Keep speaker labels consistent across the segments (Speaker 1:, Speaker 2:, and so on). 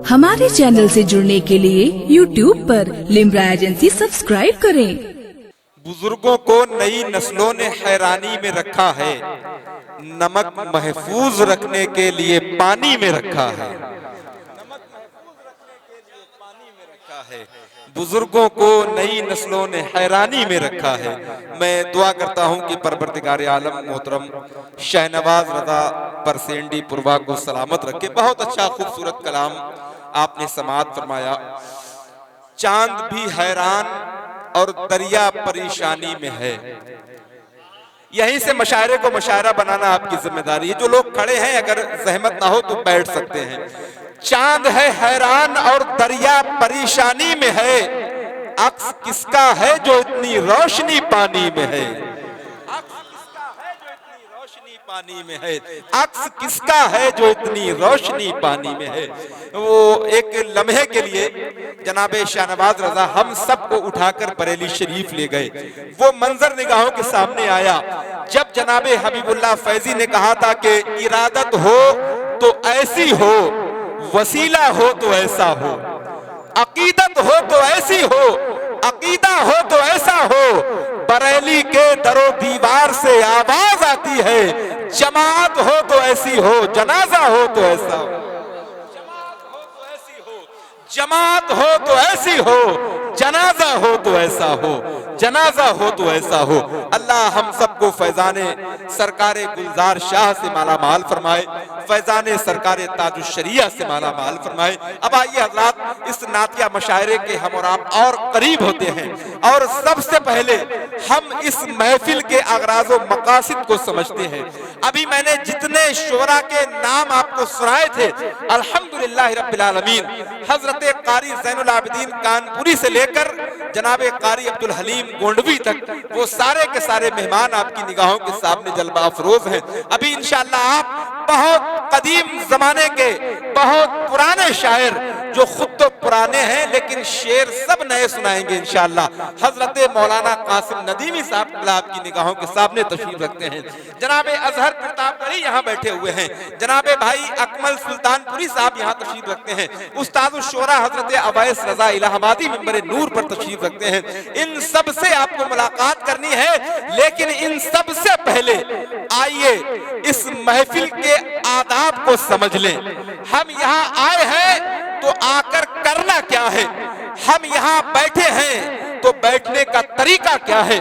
Speaker 1: हमारे चैनल से जुड़ने के लिए YouTube पर लिम्रा एजेंसी सब्सक्राइब करें।
Speaker 2: बुजुर्गों को नई नस्लों ने हैरानी में रखा है, नमक महफूज रखने के लिए पानी में रखा है। नमक महफूज रखने के लिए पानी में रखा है। बुजुर्गों को नई नस्लों ने हैरानी में रखा है। मैं दुआ करता हूं कि परवरदिगार आलम मोहतरम शहनवाज रजा परसेंडी पुरवा को सलामत रखे। बहुत अच्छा खूबसूरत कलाम आपने समाअत फरमाया। चांद भी हैरान और दरिया परेशानी में है। यहीं से मशायरे को मशायरा बनाना आपकी जिम्मेदारी है। जो लोग खड़े हैं अगर जहमत ना हो तो बैठ सकते हैं। चांद है हैरान और दरिया परेशानी में है, अक्स किसका है जो इतनी रोशनी पानी में है। अक्स किसका है जो इतनी रोशनी पानी में है। अक्स किसका है जो इतनी रोशनी पानी में है। वो एक लम्हे के लिए जनाबे शाहनवाज रजा हम सबको उठाकर बरेली शरीफ ले गए। वो मंजर निगाहों के सामने आया जब जनाबे हबीबुल्लाह फैजी ने कहा था कि इरादत हो तो ऐसी हो, वसीला हो तो ऐसा हो, अकीदत हो तो ऐसी हो, अकीदा हो तो ऐसा हो। बरेली के दरो दीवार से आवाज आती है, जमात हो तो ऐसी हो, जनाजा हो तो ऐसा हो, जमात हो तो ऐसी हो, जनाजा हो तो ऐसा हो, जनाजा हो तो ऐसा हो। अल्लाह हम सबको फैजाने सरकारे गुलजार शाह से माला माल फरमाए, फैजाने सरकारे ताजुश शरिया से माला माल फरमाए। अब आइए हजरात, इस नातिया मशायरे के हम और आप और करीब होते हैं और सबसे पहले हम इस महफिल के अगराज़ व मकासिद को समझते हैं। अभी मैंने जितने शोरा के नाम आपको सुनाए थे, अल्हम्दुलिल्लाह रब्बिल आलमीन, हजरत कारी ज़ैनुल आबिदीन कानपुरी से लेकर जनाबे कारी अब्दुल हलीम गोंडवी तक वो सारे के सारे मेहमान आपकी निगाहों के सामने जलवा अफरोज हैं। अभी इंशाअल्लाह आप बहुत कदीम जमाने के बहुत पुराने शायर जो खुद तो पुराने हैं लेकिन शेर सब नए सुनाएंगे इंशाअल्लाह। हजरत मौलाना कासिम नदीमी साहब आपकी निगाहों के सामने तशरीफ रखते हैं। जनाबे अजहर प्रतापगढ़ी यहाँ बैठे हुए हैं। जनाबे भाई अकमल सुल्तानपुरी साहब यहाँ तशरीफ रखते हैं। उस्ताद शोरा हजरत अवैस रजा इलाहाबादी मिंबर नूर पर तशरीफ रखते हैं। इन सब से आपको मुलाकात करनी है, लेकिन इन सब से पहले आइए इस महफिल के आदाब को समझ लें। हम यहाँ आए हैं तो आकर करना क्या है, हम यहाँ बैठे हैं तो बैठने का तरीका क्या है,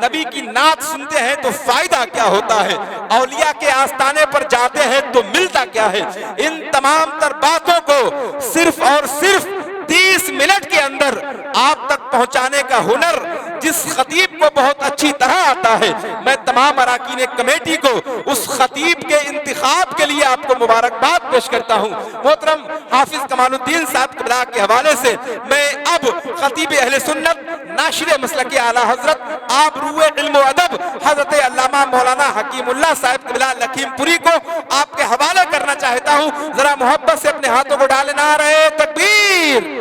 Speaker 2: नबी की नात सुनते हैं तो फायदा क्या होता है, औलिया के आस्ताने पर जाते हैं तो मिलता क्या है। इन तमाम तर बातों को सिर्फ और सिर्फ 30 मिनट के अंदर आप तक पहुंचाने का हुनर जिस खतीब को बहुत अच्छी तरह आता है, मैं तमाम अराकीन कमेटी को उस खतीब के इंतखाब के लिए आपको मुबारकबाद पेश करता हूं। मोहतरम हाफिज कमालुद्दीन साहब क़िबला के हवाले से मैं अब खतीब अहले सुन्नत नाशिर मसलक आला हजरत आबरूए इल्म व अदब हजरत अल्लामा मौलाना हकीमुल्लाह साहब क़िबला लखीमपुरी को आपके हवाले करना चाहता हूं। जरा मोहब्बत से अपने हाथों को डाले नारे तकबीर।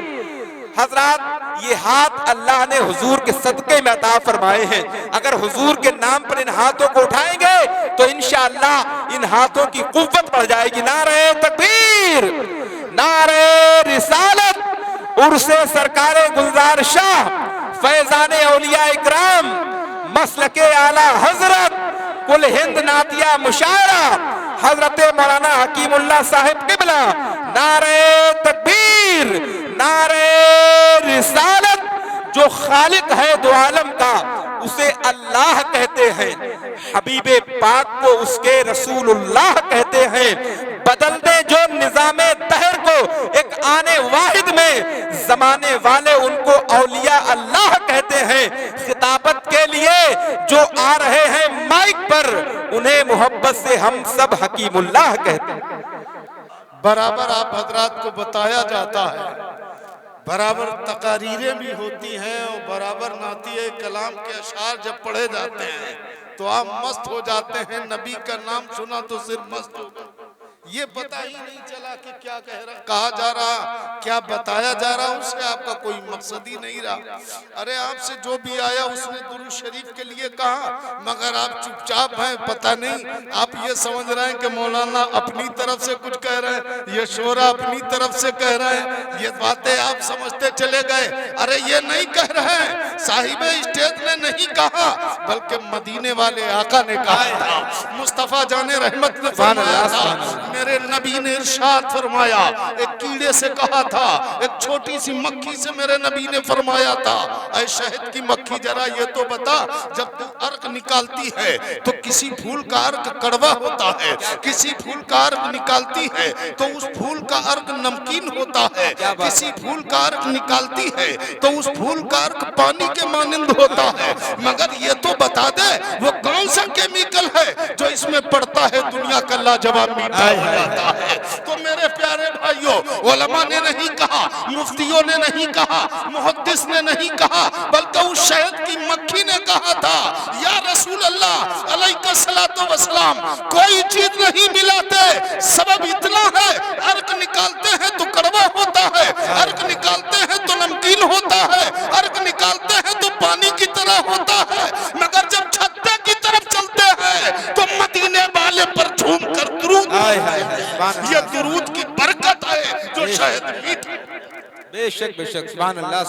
Speaker 2: हजरात, ये हाथ अल्लाह ने हुजूर के सदके में अता फरमाए हैं। अगर हुजूर के नाम पर इन हाथों को उठाएंगे तो इंशाअल्लाह इन हाथों की कुव्वत बढ़ जाएगी। नारे तकबीर, नारे रिसालत, उर्से सरकारे गुलजार शाह, फैजाने औलिया इकराम, मसलके आला हजरत, कुल हिंद नातिया मुशायरा हजरत मौलाना हकीमुल्लाह साहिब क़िबला। नारे तकबीर, नारे रिसालत। जो खालिक है दो आलम का उसे अल्लाह कहते हैं, हबीबे पाक को उसके रसूलुल्लाह कहते हैं। बदल दे जो निजामे दहर को एक आने वाहिद में, जमाने वाले उनको औलिया अल्लाह कहते हैं। खिताबत के लिए जो आ रहे हैं माइक पर उन्हें मोहब्बत से हम सब हकीमुल्लाह कहते हैं।
Speaker 3: बराबर आप हजरात को बताया जाता है, बराबर तकारीरें भी होती हैं और बराबर नातिए कलाम के अशार जब पढ़े जाते हैं तो आप मस्त हो जाते हैं। नबी का नाम सुना तो सिर्फ मस्त हो गए। ये पता ही नहीं चला कि क्या कहा जा रहा, क्या बताया जा रहा, उससे आपका कोई मकसद ही नहीं रहा। अरे आपसे जो भी आया उसने दुरूद शरीफ के लिए कहा, मगर आप चुपचाप हैं, पता नहीं आप ये समझ रहे हैं कि मौलाना अपनी तरफ से कुछ कह रहे हैं, ये शोरा अपनी तरफ से कह रहे हैं, ये बातें आप समझते चले गए। अरे ये नहीं कह रहे हैं, साहिब स्टेज ने नहीं कहा, बल्कि मदीने वाले आका ने कहा था, मुस्तफा जाने रहमत ने फरमाया था, मेरे नबी ने इरशाद फरमाया, एक कीड़े से कहा था, एक छोटी सी मक्खी से मेरे नबी ने फरमाया था, ऐ शहद की मक्खी जरा ये तो बता, जब तू अर्क निकालती है तो किसी फूल का अर्क कड़वा होता है, किसी फूल का अर्क निकालती है तो उस फूल का अर्क नमकीन होता है, किसी फूल का अर्क निकालती है तो उस फूल का अर्क पानी के मानिंद होता है, मगर ये तो बता दे वो कौन सा केमिकल है जो इसमें पड़ता है दुनिया का लाजवाब मीठा हो जाता है। तो मेरे प्यारे भाइयों, उलमा ने नहीं कहा, मुफ्तियों ने नहीं कहा, मुहद्दिस ने नहीं कहा, बल्कि उस शहद की मक्खी ने कहा था, या रसूल अल्लाह अलैहि सलातो वसलाम, कोई चीज नहीं मिलाते, सबब इतना है, अर्क निकालते हैं तो कड़वा होता है, अर्क निकालते हैं तो नमकीन होता है, अर्क निकालते हैं तो पानी की तरह होता है, मगर जब छत्ते की तरफ चलते हैं तो मदीने वाले पर झूम कर दुरूद, ये दुरूद की बरकत है जो शायद मीठी,
Speaker 2: बेशक बेशक, सुभान अल्लाह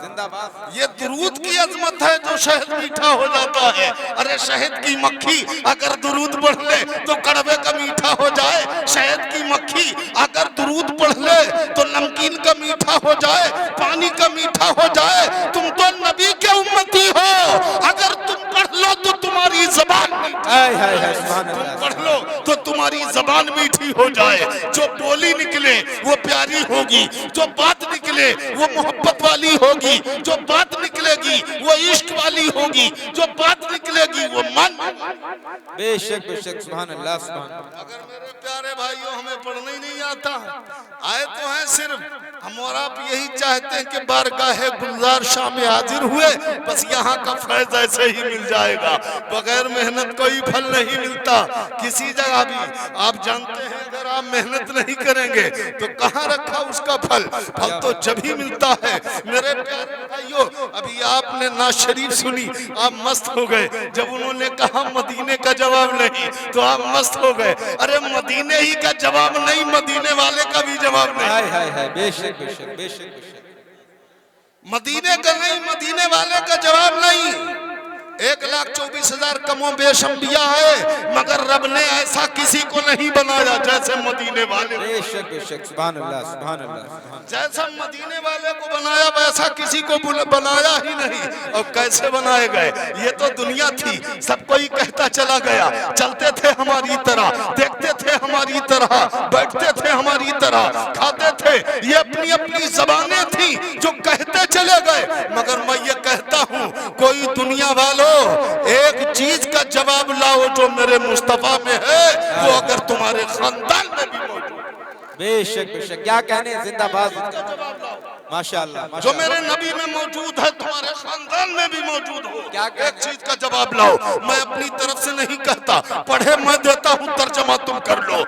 Speaker 2: जिंदाबाद।
Speaker 3: ये दुरूद की अजमत है जो शहद मीठा हो जाता है। अरे शहद की मक्खी अगर दुरूद पढ़ ले तो कड़वे का मीठा हो जाए, शहद की मक्खी अगर दुरूद पढ़ ले तो नमकीन का मीठा हो जाए, पानी का मीठा हो जाए। तुम तो नबी के उम्मती हो, अगर तुम पढ़ लो तो तुम्हारी जबान पढ़ लो तो तुम्हारी जबान मीठी हो जाए, जो बोली निकले वो प्यारी होगी, जो बात निकले वो मोहब्बत वाली होगी, जो बात निकलेगी वो इश्क वाली होगी, जो बात निकलेगी वो मन।
Speaker 2: बेशक बेशक, सुभान अल्लाह सुभान।
Speaker 3: अगर मेरे प्यारे भाइयों हमें पढ़ना ही नहीं आता, आए तो हैं सिर्फ, हम और आप यही चाहते हैं कि बारगाहे गुलजार शाह में हाजिर हुए, बस यहाँ का फैज ऐसे ही मिल जाएगा, बगैर मेहनत कोई फल नहीं मिलता किसी जगह भी। आप जानते हैं अगर आप मेहनत नहीं करेंगे तो कहाँ रखा उसका फल, फल तो जब ही मिलता है। मेरे प्यारे भाइयों, अभी आपने नाज शरीफ सुनी, आप मस्त हो गए, जब उन्होंने कहा मदीने का जवाब नहीं तो आप मस्त हो गए। अरे मदीने ही का जवाब नहीं, मदीने वाले का भी जवाब नहीं।
Speaker 2: बेशक बेशक बेशक बेशक,
Speaker 3: मदीने का नहीं, मदीने वाले का जवाब नहीं। 1,24,000 कमो बेश अंबिया है, मगर रब ने ऐसा किसी को नहीं बनाया जैसे मदीने वाले।
Speaker 2: बेशक बेशक, सुभान अल्लाह सुभान अल्लाह।
Speaker 3: जैसा मदीने वाले को बनाया वैसा किसी को बनाया ही नहीं। और कैसे बनाए गए, ये तो दुनिया थी, सब कोई कहता चला गया, चलते थे हमारी तरह, देखते थे हमारी तरह, बैठते थे हमारी तरह, खाते थे, ये अपनी अपनी जबानें थी जो कहते चले गए। मगर मैं ये कहता हूँ, कोई दुनिया वालों एक चीज का जवाब लाओ जो मेरे मुस्तफा में है, वो अगर तुम्हारे खानदान में भी मौजूद।
Speaker 2: बेशक बेशक, क्या कहने, जिंदाबाद माशाअल्लाह।
Speaker 3: जो मेरे नबी में मौजूद है तुम्हारे खानदान में भी मौजूद हो,
Speaker 2: क्या
Speaker 3: एक चीज का जवाब लाओ। मैं अपनी तरफ से नहीं कहता, पढ़े मैं देता हूँ, तर्जमा तुम कर लो,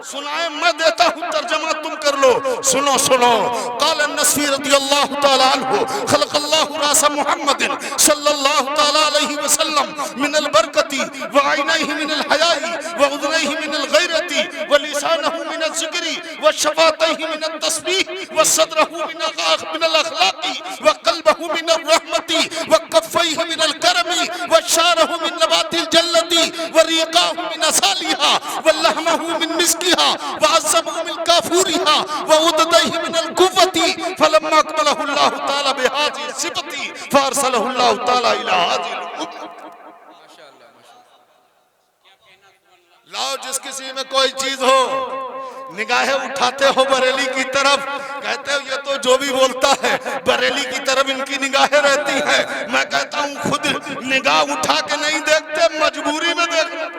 Speaker 3: सुनाए मैं देता हूँ, तर्जमा तुम कर लो। सुनो सुनो, क़ाल नस्फी रज़ियल्लाहु तआला अन्हु, खलक़ल्लाहु रास मुहम्मदिन सल्लल्लाहु तआला अलैहि वसल्लम मिनल बरकती व ऐनैहि मिनल हयाई व उज़नैहि मिनल गैरती व लिसानहु मिनल ज़िक्री व शफ़ातैहि मिनत तस्बीह व सदरहु मिनल अखलाक़ी व क़ल्बहु मिनर रहमती व कफ़ैहि मिनल करमी व शारहु मिन नबातिल जन्नती व रीक़ाहु मिन असालिहा व लहमहु मिन मिस्किहा व अज़्ज़महु मिन काफूरिहा व उददैहि मिनल कुव्वती फलम्मा अक़बलहु अल्लाहु तआला बिहाज़िहि सिफ़ती फ़अरसलहु अल्लाहु तआला इला हाज़िल उम्मह। लाओ, जिस किसी में कोई चीज हो, निगाहें उठाते हो बरेली की तरफ, कहते हो ये तो जो भी बोलता है बरेली की तरफ इनकी निगाहें रहती हैं। मैं कहता हूँ खुद निगाह उठा के नहीं देखते, मजबूरी में देखना।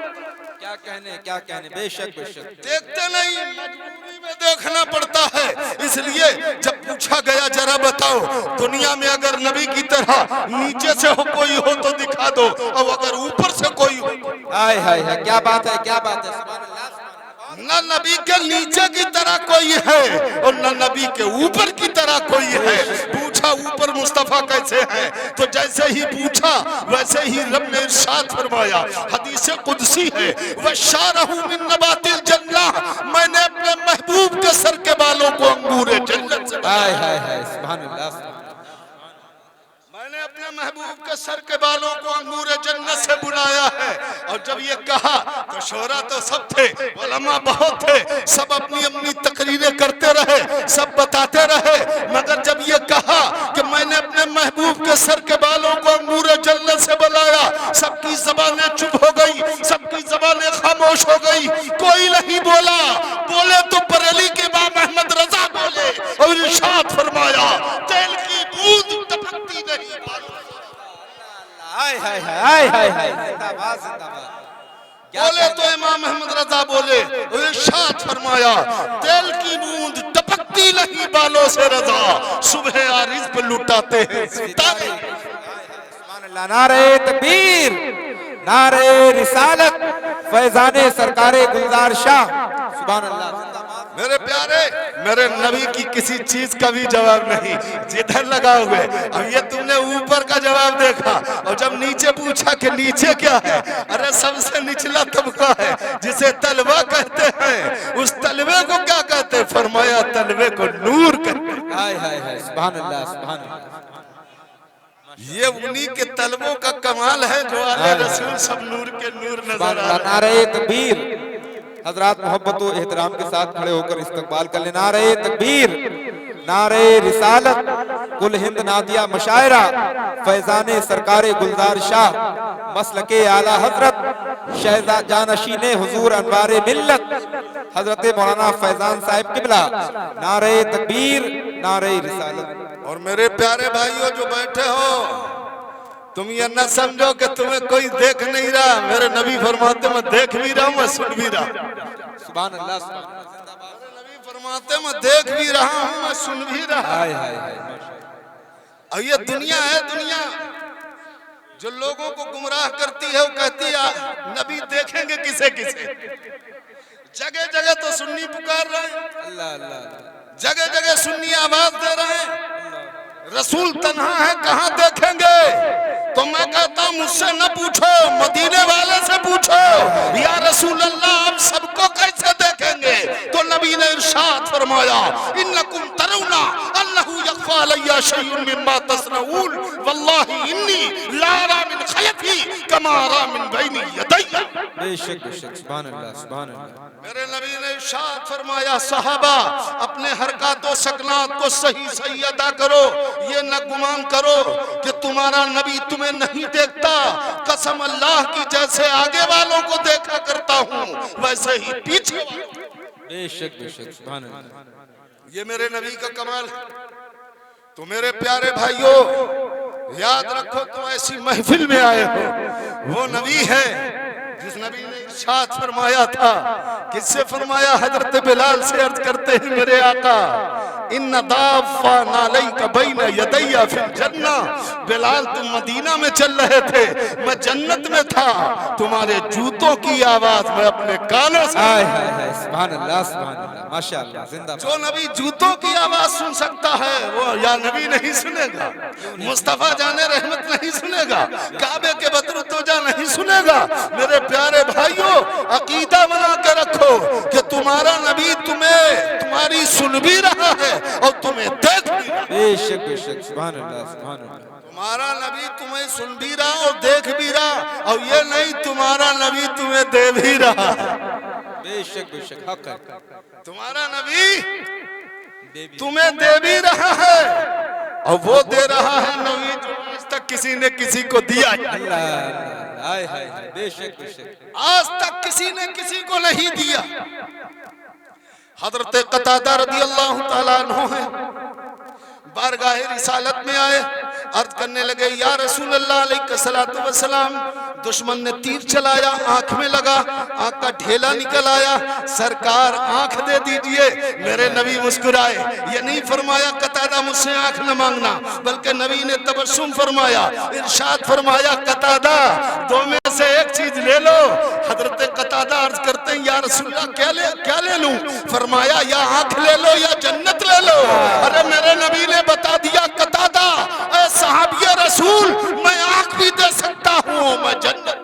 Speaker 2: क्या कहने, बेशक बेशक,
Speaker 3: देखते नहीं, मजबूरी में देखना पड़ता है। इसलिए जब पूछा गया जरा बताओ, दुनिया में अगर नबी की तरह नीचे से हो कोई हो तो दिखा दो, और अगर ऊपर से कोई हो,
Speaker 2: हाय हाय हाय, क्या बात है, क्या बात है, सुभान अल्लाह।
Speaker 3: न नबी के नीचे की तरह कोई है और न नबी के ऊपर की तरह कोई है। पूछा ऊपर मुस्तफा कैसे है, तो जैसे ही पूछा वैसे ही रब ने इरशाद फरमाया, हदीस कुदसी है, वशारहू मिन नबातिल जन्नह, मैंने अपने महबूब के सर के बालों को अंगूरे जन्नत से
Speaker 2: हाय हाय हाय सुभान अल्लाह।
Speaker 3: मैंने अपने महबूब के सर के बालों को अंगूरे जन्नत से बुलाया है। और जब ये कहा तो शोरा तो सब थे, उलमा बहुत थे, सब अपनी अपनी तकरीरें करते रहे, सब बताते रहे, मगर जब ये कहा कि मैंने अपने महबूब के सर के बालों को अंगूरे जन्नत से बुलाया, सबकी ज़बानें चुप हो गई, सबकी ज़बानें खामोश हो गई, कोई नहीं बोला। बोले तो बरेली के इमाम अहमद रजा बोले और इरशाद फरमाया, तेल की बूंद टपकती नहीं।
Speaker 2: हाय हाय हाय हाय हाय जिंदाबाद जिंदाबाद।
Speaker 3: बोले तो इमाम अहमद रजा बोले और इरशाद फरमाया, तेल की बूंद टपकती नहीं बालों से रजा, सुबह आरिज़ पे लुटाते हैं सितारे।
Speaker 2: सुभान अल्लाह। नारे तकबीर, नारे रिसालत, फैजाने सरकारे गुलजार शाह। सुभान अल्लाह।
Speaker 3: मेरे प्यारे, मेरे नबी की किसी चीज का भी जवाब नहीं, जिधर लगा हुए। अब ये तुमने ऊपर का जवाब देखा और जब नीचे पूछा कि नीचे क्या है, अरे सबसे निचला तबका है जिसे तलवा कहते हैं, उस तलवे को क्या कहते हैं? फरमाया तलवे को नूर कहते हैं।
Speaker 2: हाय हाय हाय सुभान अल्लाह सुभान अल्लाह।
Speaker 3: ये उन्हीं के तलवों का कमाल है जो आले रसूल सब नूर के नूर नजर आ रहे हैं।
Speaker 2: नारे तकबीर। हजरात मोहब्बत व एहतराम के साथ खड़े होकर इस्तकबाल कर ले। नारे तकबीर, नारे रिसालत, कुल हिंद नादिया मशायरा, फैजाने सरकारे गुलजार शाह, मसलके आला हजरत शहजा जानशीने हुजूर अनवारे मिल्लत हजरत मौलाना फैजान साहिब किबला। नारे तकबीर, नारे रिसालत।
Speaker 3: और मेरे प्यारे भाइयों जो बैठे हो, तुम ये न समझो कि तुम्हें कोई देख नहीं रहा। मेरे नबी फरमाते मैं देख भी रहा हूँ, मैं सुन भी रहा हूँ।
Speaker 2: सुभान अल्लाह।
Speaker 3: मेरे नबी फरमाते मैं देख भी रहा हूँ, मैं सुन भी रहा हूँ।
Speaker 2: हाय हाय हाय।
Speaker 3: और ये दुनिया है, दुनिया जो लोगों को गुमराह करती है, वो कहती है नबी देखेंगे किसे किसे। जगह जगह तो सुन्नी पुकार रहे हैं,
Speaker 2: अल्लाह अल्लाह।
Speaker 3: जगह जगह सुन्नी आवाज दे रहे हैं, रसूल तन्हा है कहाँ देखेंगे। तो मैं कहता हूँ मुझसे न पूछो, मदीने वाले से पूछो, या रसूल अल्लाह आप सबको कैसे देखेंगे। तो नबी ने इरशाद फरमाया, इन्नकुम तरौना अल्लाहु यख्फा अलैया शैउन मिम्मा तस्नऊन वल्लाहि इन्नी ला अरा मिन खलफी कमा अरा मिन बैनी यदैया।
Speaker 2: बेशक बेशक। सुभान अल्लाह सुभान अल्लाह।
Speaker 3: मेरे नबी ने इरशाद फरमाया, सहाबा अपने हरकत व सकनात को सही सही अदा करो, ये न गुमान करो कि तुम्हारा नबी तुम्हें नहीं देखता। कसम अल्लाह की, जैसे आगे वालों को देखा करता हूँ वैसे ही पीछे वालों को।
Speaker 2: बेशक बेशक। सुभान अल्लाह।
Speaker 3: ये मेरे नबी का कमाल है। तो मेरे प्यारे भाइयों याद रखो, तुम ऐसी महफिल में आए हो, वो नबी है जिस नबी ने इरशाद फरमाया था। किससे फरमाया? हजरत बिलाल से अर्ज करते हैं, मेरे आका इन्ना दाफ़ा नालैका बैना यदैया फिल जन्ना। बिलाल तुम मदीना में चल रहे थे, मैं जन्नत में था, तुम्हारे जूतों की आवाज मैं अपने कानों से।
Speaker 2: हाय हाय हाय सुभान अल्लाह सुभान अल्लाह। माशाअल्लाह जिंदाबाद।
Speaker 3: जो नबी जूतों की आवाज सुन सकता है वो या नबी नहीं सुनेगा, मुस्तफा जाने रहमत नहीं सुनेगा, काबे के बदरुद्दोजा नहीं सुनेगा। मेरे प्यारे भाइयों अकीदा बना के रखो कि तुम्हारा नबी तुम्हें तुम्हारी सुन भी रहा है और तुम्हें देख भी रहा है।
Speaker 2: बेशक बेशक। सुभान अल्लाह सुभान अल्लाह।
Speaker 3: तुम्हारा नबी तुम्हें सुन भी रहा और देख भी रहा, और ये नहीं तुम्हारा नबी तुम्हें दे भी रहा।
Speaker 2: बेशक बेशक हक है।
Speaker 3: तुम्हारा नबी तुम्हें दे भी रहा है और वो दे रहा है नबी जो आज तक किसी ने किसी को दिया।
Speaker 2: अल्लाह हाय हाय हाय। बेशक बेशक।
Speaker 3: आज तक किसी ने किसी को नहीं दिया। हजरत कतादा रज़ी अल्लाह ताला अन्हु है, बारगाह रिसालत में आए, अर्ज करने लगे या रसूल अल्लाह अलैहिस्सलातु वस्सलाम, दुश्मन ने तीर चलाया, आंख में लगा, आंख का ढेला निकल आया, सरकार आंख दे दीजिए। मेरे नबी मुस्कुराए, ये नहीं फरमाया कतादा मुझसे आंख न मांगना, बल्कि नबी ने तबस्सुम फरमाया, इरशाद फरमाया कतादा दो में से एक चीज ले लो। हजरत कतादा अर्ज करते हैं या रसूल अल्लाह क्या ले लूं? फरमाया या आंख ले लो या जन्नत ले लो। अरे मेरे नबी ने बता दिया कतादा ऐ सहाबिया रसूल, मैं आंख भी दे सकता हूँ, मैं जन्नत।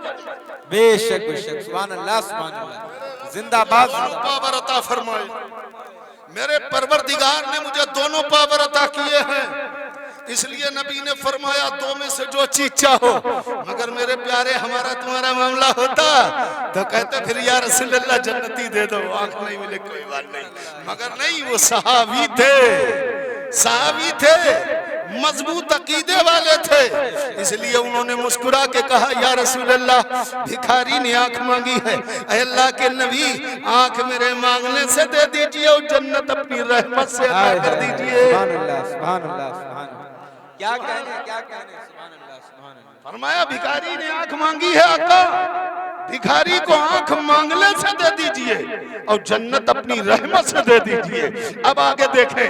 Speaker 2: बेशक बेशक, सुभान अल्लाह सुभान अल्लाह, जिंदाबाद।
Speaker 3: पावर अता फरमाए, मेरे परवरदिगार ने मुझे दोनों पावर अता किए हैं, इसलिए नबी ने फरमाया दो में से जो चीज चाहो। मगर मेरे प्यारे हमारा तुम्हारा मामला होता तो कहते फिर या रसूल अल्लाह जन्नती दे दो, आंख नहीं मिले कोई बात नहीं। मगर नहीं, वो सहाबी थे, मजबूत अकीदे वाले थे, इसलिए उन्होंने मुस्कुरा के कहा या रसूल अल्लाह भिखारी ने आंख मांगी है, अल्लाह के नबी आंख मेरे मांगने से दे दीजिए और जन्नत अपनी रहमत से अता कर दीजिए।
Speaker 2: सुभान अल्लाह सुभान अल्लाह सुभान अल्लाह, क्या कहने सुभान अल्लाह सुभान अल्लाह।
Speaker 3: फरमाया भिखारी ने आंख मांगी है आका, भिखारी को आंख मांगने से दे दीजिए और जन्नत अपनी रहमत से दे दीजिए। अब आगे देखें,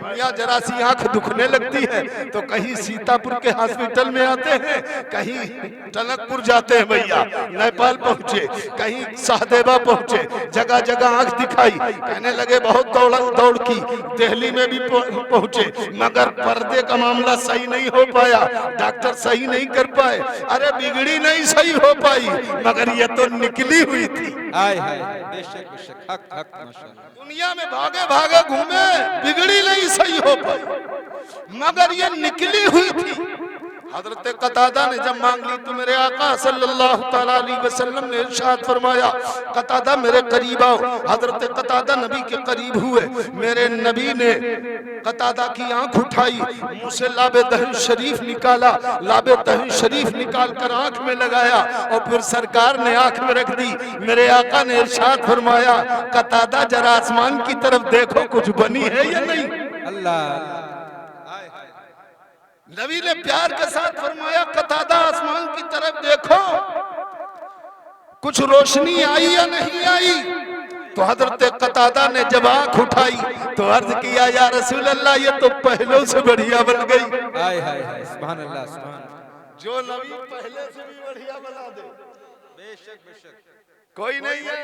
Speaker 3: मियां जरा सी आंख दुखने लगती है तो कहीं सीतापुर के हॉस्पिटल में आते हैं, कहीं टनकपुर जाते हैं, भैया नेपाल पहुंचे, कहीं सहदेवा पहुंचे, जगह जगह आंख दिखाई, कहने लगे बहुत दौड़ की, दिल्ली में भी पहुंचे, मगर पर्दे का मामला सही नहीं हो पाया, डॉक्टर सही नहीं कर पाए। अरे बिगड़ी नहीं सही हो पाई, मगर ये तो निकली हुई थी।
Speaker 2: हाय हाय, बेशक बेशक, हक हक माशाअल्लाह।
Speaker 3: दुनिया में भागे भागे घूमे, बिगड़ी नहीं सही हो पाई, मगर ये निकली हुई थी। हजरत कतादा ने जब मांग ली तो मेरे आका सल्लल्लाहु तआला अलैहि वसल्लम ने इरशाद फरमाया कतादा मेरे करीब आओ। हजरत कतादा नबी के करीब हुए, मेरे नबी ने कतादा की आंख उठाई, मुंह से लाबे दहन शरीफ निकाला, लाबे दहन शरीफ निकाल कर आंख में लगाया और फिर सरकार ने आंख में रख दी। मेरे आका ने इरशाद फरमाया कतादा जरा आसमान की तरफ देखो, कुछ बनी है या नहीं।
Speaker 2: अल्लाह,
Speaker 3: नबी ने प्यार के साथ फरमाया कतादा आसमान की तरफ देखो, कुछ रोशनी आई या नहीं आई। तो हजरत कतादा ने जब आंख उठाई तो अर्ज किया या रसूल अल्लाह ये तो पहलों से बढ़िया बन गई।
Speaker 2: हाय हाय हाय, सुभान अल्लाह सुभान अल्लाह।
Speaker 3: जो नबी पहले से भी बढ़िया बना दे,
Speaker 2: बेशक बेशक,
Speaker 3: कोई नहीं है,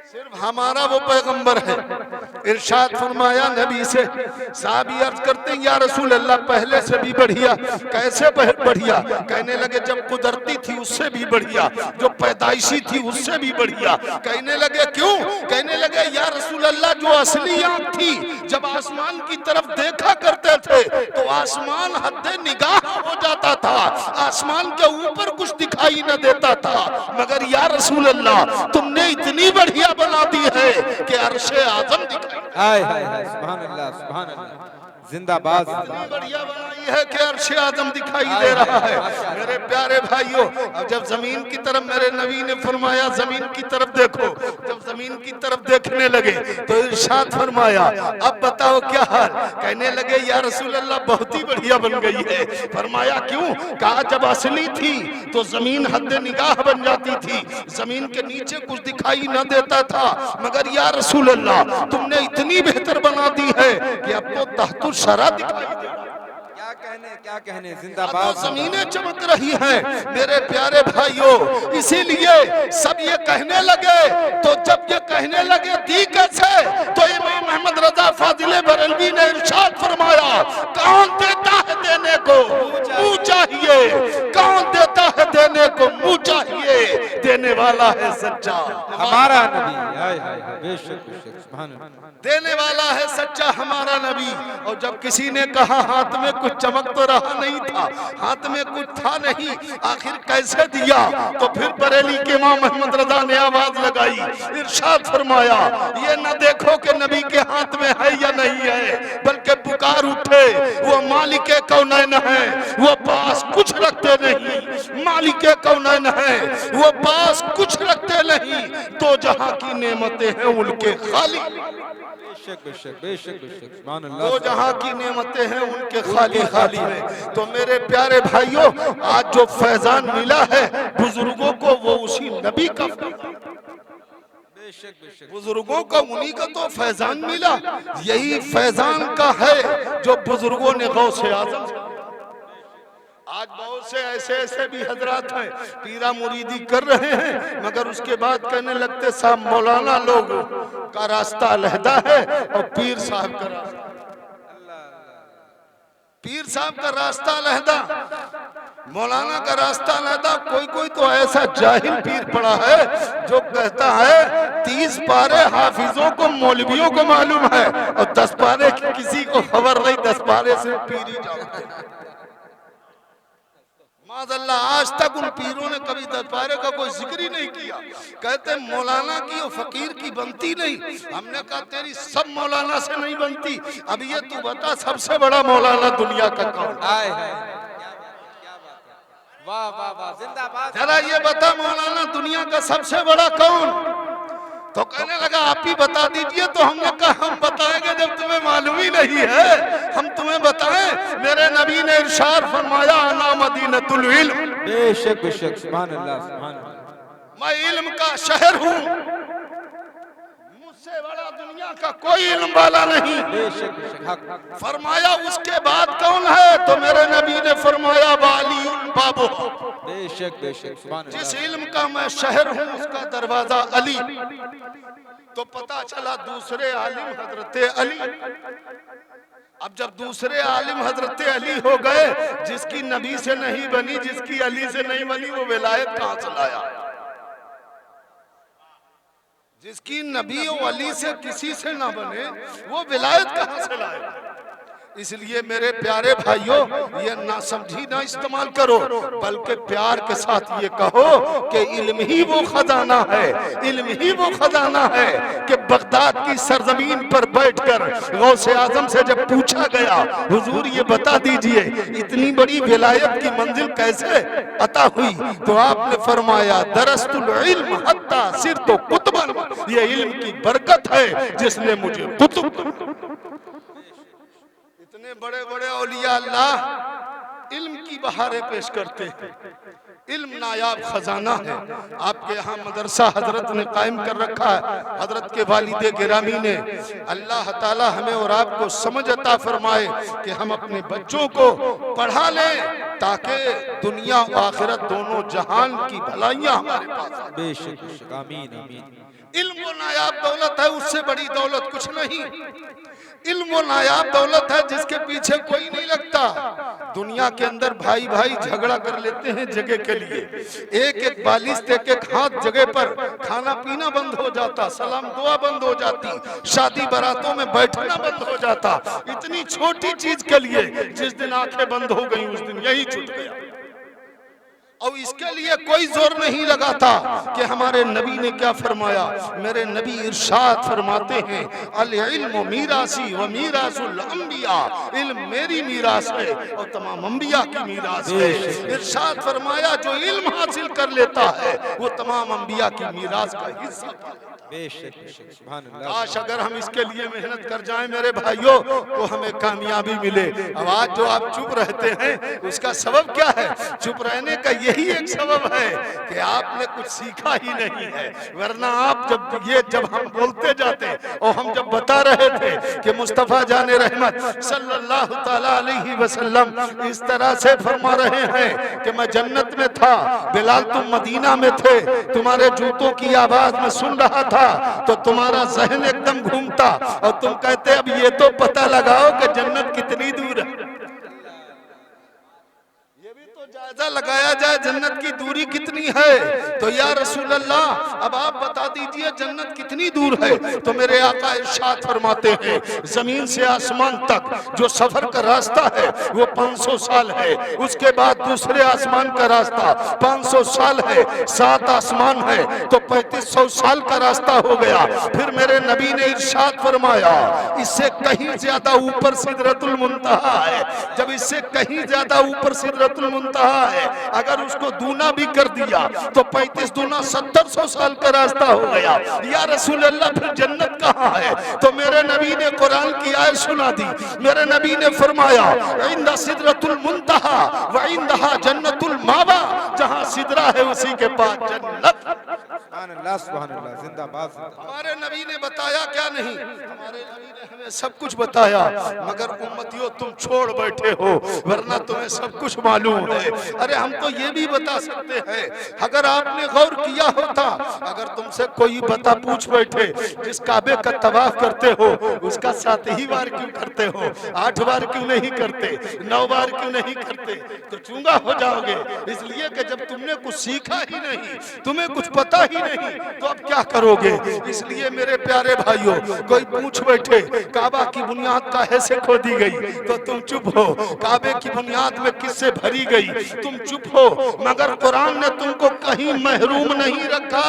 Speaker 3: सिर्फ हमारा वो पैगंबर है। इरशाद फरमाया नबी से, साहबी अर्ज करते हैं या रसूल अल्लाह पहले से भी बढ़िया। कैसे बढ़िया? कहने लगे जब कुदरती थी उससे भी बढ़िया, जो पैदाइशी थी उससे भी बढ़िया। कहने लगे क्यों? कहने लगे या रसूल अल्लाह जो असली आंख थी, जब आसमान की तरफ देखा करते थे तो आसमान हद्दे निगाह हो जाता था, आसमान के ऊपर कुछ दिखाई न देता था। मगर या रसूल अल्लाह तुमने इतनी बढ़िया बना दी है कि अर्शे आजम दिखाई।
Speaker 2: हाय हाय हाय, सुभान अल्लाह सुभान अल्लाह, जिंदाबाद।
Speaker 3: बढ़िया बनाई है कि अर्शे आजम दिखाई दे रहा है। मेरे प्यारे भाइयों, अब जब जमीन की तरफ मेरे नबी ने फरमाया जमीन की तरफ देखो, जब जमीन की तरफ देखने लगे तो इरशाद फरमाया अब बताओ क्या हाल। कहने लगे या रसूल अल्लाह बहुत ही बढ़िया बन गई है। फरमाया क्यों? कहा जब असली थी तो जमीन हद्दे निगाह बन जाती थी, जमीन के नीचे कुछ दिखाई न देता था। मगर या रसूल अल्लाह तुमने इतनी बेहतर बना दी है कि अब तो तहतुल शरा दिखाई दे।
Speaker 2: क्या कहने, जिंदाबाद।
Speaker 3: जमीनें चमक रही हैं मेरे प्यारे भाइयों। इसीलिए सब ये कहने लगे, तो जब ये कहने लगे दी कैसे, तो इमाम अहमद रजा फाजिले बरेलवी ने इरशाद फरमाया कौन देता है देने को मुंह चाहिए, कौन देता है देने को मुंह चाहिए, देने वाला है सच्चा
Speaker 2: हमारा नबी। हाय हाय, बेशक बेशक, सुभान अल्लाह।
Speaker 3: देने वाला है सच्चा हमारा नबी। और जब किसी ने कहा हाथ में कुछ चमक तो रहा नहीं था, हाथ में कुछ था नहीं, आखिर कैसे दिया, तो फिर बरेली के इमाम अहमद रजा ने आवाज लगाई, इरशाद फरमाया ये न देखो कि नबी के हाथ में है या नहीं है, बल्कि पुकार उठे वो मालिक कौनैन है, वो पास कुछ रखते नहीं, मालिक कौनैन है वो पास कुछ रखते नहीं, तो जहां की नेमतें हैं उनके खाली।
Speaker 2: बेशक बेशक बेशक बेशक सुभान
Speaker 3: दो
Speaker 2: अल्लाह।
Speaker 3: जहां की नेमतें हैं उनके खाली खाली है। तो मेरे प्यारे भाइयों, आज जो फैजान मिला है बुजुर्गों को, वो उसी नबी का,
Speaker 2: बेशक बेशक
Speaker 3: बुजुर्गों का उन्हीं का तो फैजान मिला। यही फैजान का है जो बुजुर्गों ने गौसे आजम से। आज बहुत से ऐसे ऐसे भी हजरात हैं पीरा मुरीदी कर रहे हैं, मगर उसके बाद कहने लगते साहब मौलाना लोग का रास्ता अलहदा है और पीर साहब का रास्ता, पीर साहब का रास्ता अलहदा, मौलाना का रास्ता अलहदा। कोई कोई तो ऐसा जाहिल पीर पड़ा है जो कहता है 30 पारे हाफिजों को मौलवियों को मालूम है और 10 पारे किसी को खबर नहीं, 10 पारे से पीर ही जानते हैं। माज़अल्लाह, आज तक उन पीरों ने कभी 10 पारे का कोई जिक्र ही नहीं किया। कहते मौलाना की और फकीर की बनती नहीं। हमने कहा तेरी सब मौलाना से नहीं बनती। अब ये तू बता सबसे बड़ा मौलाना दुनिया का कौन?
Speaker 2: आए हैं। क्या बात है, वाह वाह वाह, जिंदाबाद।
Speaker 3: जरा ये बता मौलाना दुनिया का सबसे बड़ा कौन? तो कहने लगा आप ही बता दीजिए। तो हमने कहा हम बताएंगे जब तुम्हें मालूम ही नहीं है, हम तुम्हें बताएं। मेरे नबी ने इरशाद फरमाया अना मदीनतुल इल्म,
Speaker 2: बेशक बेशक सुभान अल्लाह सुभान अल्लाह।
Speaker 3: मैं इल्म का शहर हूँ, मुझसे बड़ा दुनिया का कोई इल्म वाला नहीं।
Speaker 2: बेशक बेशक हक।
Speaker 3: फरमाया उसके बाद कौन है? तो मेरे नबी ने फरमाया वालियुल बाबू,
Speaker 2: बेशक बेशक सुभान अल्लाह।
Speaker 3: जिस इल्म का मैं शहर हूँ उसका दरवाजा अली। तो पता चला दूसरे आलिम हजरत अली। अब जब दूसरे आलिम हजरत अली हो गए, जिसकी नबी से नहीं बनी, जिसकी अली से नहीं बनी, वो विलायत कहां से लाया? जिसकी नबी और अली से किसी से ना बने, वो विलायत कहां से लाया? इसलिए मेरे प्यारे भाइयों, ये ना समझी ना इस्तेमाल करो, बल्कि प्यार के साथ ये कहो कि इल्म ही वो खजाना है, इल्म ही वो खजाना है कि बगदाद की सरजमीन पर बैठकर गौसे आजम से जब पूछा गया हुजूर ये बता दीजिए इतनी बड़ी विलायत की मंजिल कैसे अता हुई, तो आपने फरमाया दरस्तुल इल्म हत्ता सिरतो कुतुबन, ये इल्म की बरकत है जिसने मुझे कुतुब। इतने बड़े बड़े औलिया अल्लाह इल्म की बहारें पेश करते हैं। इल्म नायाब खजाना है। आपके यहाँ मदरसा हजरत ने कायम कर रखा है, हजरत के वालिदे गिरामी ने। अल्लाह ताला हमें और आपको समझ अता फरमाए कि हम अपने बच्चों को पढ़ा लें ताकि दुनिया और आखिरत दोनों जहान की भलाइयां हमारे पास आए।
Speaker 2: बेशक बेशक आमीन आमीन।
Speaker 3: इल्म वो नायाब दौलत है, उससे बड़ी दौलत कुछ नहीं। इल्म वो नायाब दौलत है जिसके पीछे कोई नहीं लगता। दुनिया के अंदर भाई भाई झगड़ा कर लेते हैं जगह के लिए, एक एक बालिश एक एक हाथ जगह पर खाना पीना बंद हो जाता, सलाम दुआ बंद हो जाती, शादी बारातों में बैठना बंद हो जाता। इतनी छोटी चीज के लिए जिस दिन आंखें बंद हो गई उस दिन यही छूट गया। और इसके लिए कोई जोर नहीं लगाता कि हमारे नबी ने क्या फरमाया। मेरे नबी इरशाद फरमाते हैं अल इल्मु मीरासी व मीरासुल अंबिया, इल्म मेरी मीरास है और तमाम अंबिया की मीरास है। इरशाद फरमाया जो इल्म हासिल कर लेता है वो तमाम अंबिया की मीरास का हिस्सा पा लेता है।
Speaker 2: बेशक बेशक सुभान अल्लाह।
Speaker 3: काश अगर हम इसके लिए मेहनत कर जाएं मेरे भाइयों तो हमें कामयाबी मिले। अब आज जो आप चुप रहते हैं उसका सबब क्या है? चुप रहने का यही एक सबब है कि आपने कुछ सीखा ही नहीं है। वरना आप जब हम बोलते जाते और हम जब बता रहे थे कि मुस्तफा जाने रहमत सल्लल्लाहु ताला अलैहि वसल्लम इस तरह से फरमा रहे हैं कि मैं जन्नत में था, बिलाल तुम मदीना में थे, तुम्हारे जूतों की आवाज में सुन रहा था, तो तुम्हारा जहन एकदम घूमता और तुम कहते अब ये तो पता लगाओ कि जन्नत कितनी दूर है। ये भी तो जायजा लगाया जाए जन्नत की दूरी कितनी है। तो या रसूल अल्लाह अब आप बता दीजिए जन्नत कितनी दूर है। तो मेरे आका इरशाद फरमाते हैं जमीन से आसमान तक जो सफर का रास्ता है वो 500 साल है। उसके बाद दूसरे आसमान का रास्ता 500 साल है, 7 आसमान है तो 3500 साल का रास्ता हो गया। फिर मेरे नबी ने इरशाद फरमाया इससे कहीं ज्यादा ऊपर सिदरतुल मुंतहा है। जब इससे कहीं ज्यादा ऊपर सिदरतुल मुंतहा रहा है, अगर उसको दूना भी कर दिया तो 35 दूना 700 साल का रास्ता हो गया। या रसूल अल्लाह फिर जन्नत कहाँ है? तो मेरे नबी ने कुरान की आयत सुना दी। मेरे नबी ने फरमाया इंदा सिदरतुल मुंतहा व इंदहा जन्नतुल मावा, जहाँ सिदरा है उसी के पास जन्नत।
Speaker 2: सुभान अल्लाह, जिंदाबाद।
Speaker 3: हमारे नबी ने बताया क्या नहीं? हमारे नबी ने हमें सब कुछ बताया, मगर उम्मतियों तुम छोड़ बैठे हो, वरना तुम्हें सब कुछ मालूम है। अरे हम तो ये भी बता सकते हैं, अगर आपने गौर किया होता, अगर तुमसे कोई बता पूछ बैठे जिस काबे का तवाफ करते हो उसका 7 ही बार क्यों करते हो, 8 बार क्यों नहीं करते, 9 बार क्यों नहीं करते, तो चूंगा हो जाओगे। इसलिए कि जब तुमने कुछ सीखा ही नहीं, तुम्हें कुछ पता ही नहीं, तो अब क्या करोगे? इसलिए मेरे प्यारे भाइयों, कोई पूछ बैठे काबा की बुनियाद काहे से खोदी गई, तो तुम चुप हो। काबे की बुनियाद में किससे भरी गई, तुम चुप हो। मगर कुरान ने तुमको कहीं महरूम नहीं रखा।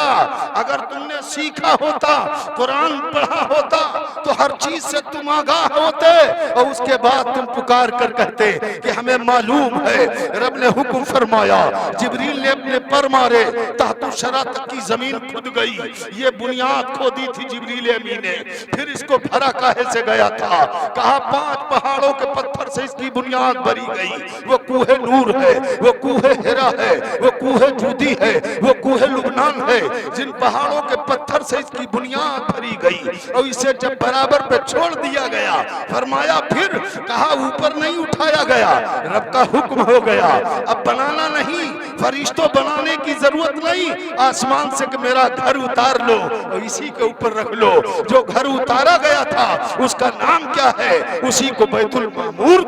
Speaker 3: अगर तुमने सीखा होता, कुरान पढ़ा होता, तो हर चीज से तुम आगाह होते और उसके बाद तुम पुकार कर कहते कि हमें मालूम है। रब ने हुक्म फरमाया, जिब्रील ने अपने पर मारे, ताहतु शरा तक की जमीन खुद गई। ये बुनियाद खोदी थी जिब्रील अमीन ने। फिर इसको भरा काहे से गया था? कहा 5 पहाड़ों के पत्थर से इसकी बुनियाद भरी गई। वो कूहे नूर है, वो कूहे हिरा है, वो कूहे जूदी है, वो कूहे लुबनान है, जिन पहाड़ों के पत्थर से इसकी बुनियाद भरी गई। और इसे जब बराबर पे छोड़ दिया गया, फरमाया फिर कहा ऊपर नहीं उठाया गया, रब का हुक्म हो गया। अब बनाना नहीं, फरिश्तों बनाने की जरूरत नहीं, आसमान से कि मेरा घर उतार लो और इसी के ऊपर रख लो। जो घर उतारा गया था उसका नाम क्या है? उसी को बैतुल मामूर।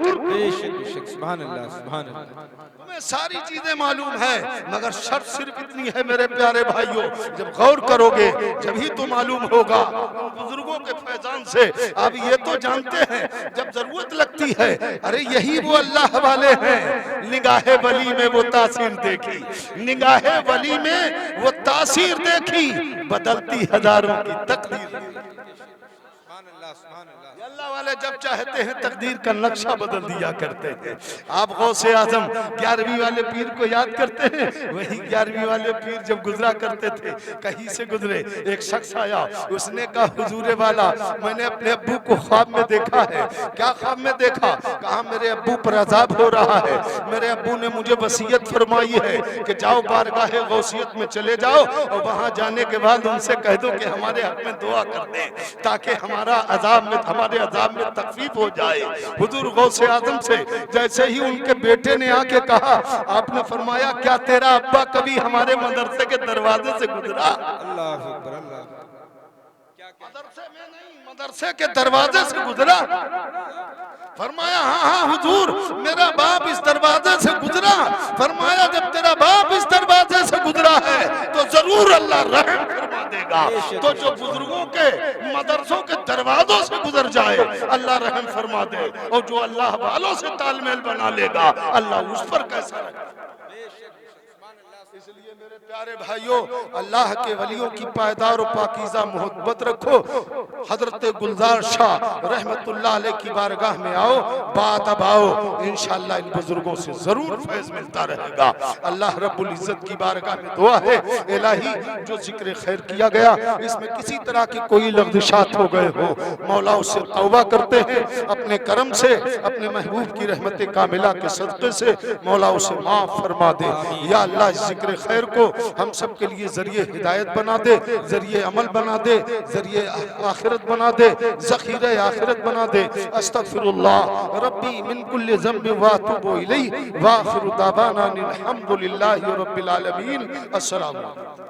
Speaker 2: सुभान अल्लाह, सुभान अल्लाह।
Speaker 3: तुम्हें सारी चीजें मालूम है, मगर शर्त सिर्फ इतनी है मेरे प्यारे भाइयों, जब गौर करोगे जब ही तो मालूम होगा। बुजुर्गों के फैजान से आप ये तो जानते हैं, जब जरूरत लगती है, अरे यही वो अल्लाह वाले हैं। निगाहे वली में वो तासीर देखी, निगाहे वली में वो तासीर देखी, बदलती हजारों की तकदीर। अल्लाह वाले जब चाहते हैं तकदीर का नक्शा बदल दिया करते हैं। आप गौसे आजम 11वीं वाले पीर को याद करते हैं? वही 11वीं वाले पीर जब गुजरा करते थे, कहीं से गुजरे, एक शख्स आया, उसने कहा हुजूरे वाला, मैंने अपने अब्बू को ख्वाब में देखा है। क्या ख्वाब में देखा? कहा मेरे अब्बू पर अजाब हो रहा है, मेरे अब्बू ने मुझे वसीयत फरमाई है कि जाओ बारगाहे गौसियत में चले जाओ और वहां जाने के बाद उनसे कह दो कि हमारे हक में दुआ कर दें, ताकि हमारे अजाब में तकलीफ हो जाए। हुजूर गौसे आजम से जैसे ही उनके बेटे ने आके कहा, आपने फरमाया क्या तेरा अब्बा कभी हमारे मदरसे के दरवाजे से गुजरा?
Speaker 2: अल्लाह अकबर, अल्लाह।
Speaker 3: मदरसे में नहीं, मदरसे के दरवाजे से गुजरा? फरमाया हाँ हाँ हुजूर, मेरा बाप इस दरवाजे से गुजरा। फरमाया जब तेरा बाप इस दरवाजे से गुजरा है तो जरूर अल्लाह रहम फरमा देगा। तो जो बुजुर्गों के मदरसों के दरवाजों से गुजर जाए अल्लाह रहम फरमा दे, और जो अल्लाह वालों से तालमेल बना लेगा अल्लाह उस पर कैसा रहेगा। इसलिए मेरे प्यारे भाइयों, अल्लाह के वलियों की पायदार और पाकीज़ा मोहब्बत रखो। हजरत गुलजार शाह रहमतुल्लाह अलैह की बारगाह में आओ, बात अब आओ, इंशाअल्लाह इन बुजुर्गों से जरूर फैज मिलता रहेगा। अल्लाह रब्बुल इज्जत की बारगाह में दुआ है, इलाही जो जिक्र खैर किया गया इसमें किसी तरह की कोई लफ्ज़िशात हो गए हो, मौला उससे तौबा करते हैं, अपने करम से, अपने महबूब की रहमत कामिला के सदक़े से मौला उसे माफ फरमा दे। या अल्लाह जिक्र खैर को हम सब के लिए जरिए हिदायत बना दे, जरिए अमल बना दे, जरिए आखिरत बना दे, ज़ख़ीरे आखिरत बना दे। अस्तग़फिरुल्लाह रब्बी मिन कुल्लि ज़ंबि व अतूबु इलैहि व आखिरु दावाना अनिल हम्दुलिल्लाहि रब्बिल आलमीन। अस्सलामु अलैकुम।